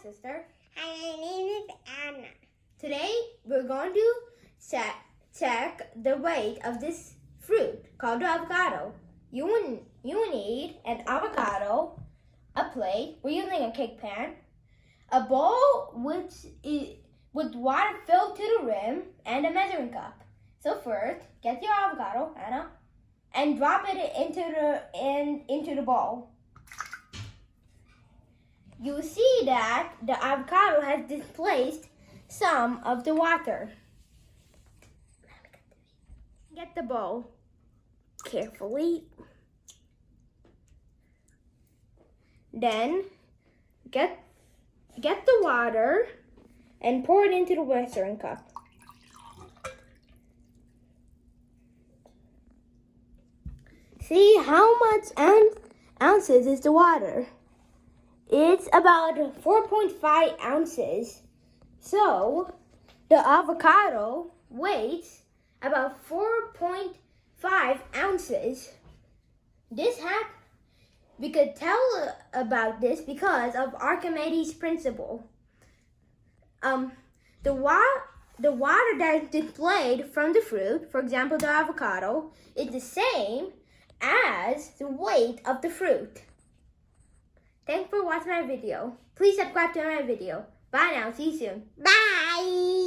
sister. Hi, my name is Anna. Today, we're going to check the weight of this fruit called the avocado. You need an avocado, a plate, we're using a cake pan, a bowl with water filled to the rim, and a measuring cup. So first, get your avocado, Anna, and drop it into the bowl. You see that the avocado has displaced some of the water. Get the bowl carefully. Then get the water and pour it into the measuring cup. See how much ounces is the water? It's about 4.5 ounces. So the avocado weighs about 4.5 ounces. We could tell about this because of Archimedes' principle. The water that is displayed from the fruit, for example the avocado, is the same as the weight of the fruit. Thanks for watching my video. Please subscribe to my video. Bye now. See you soon. Bye.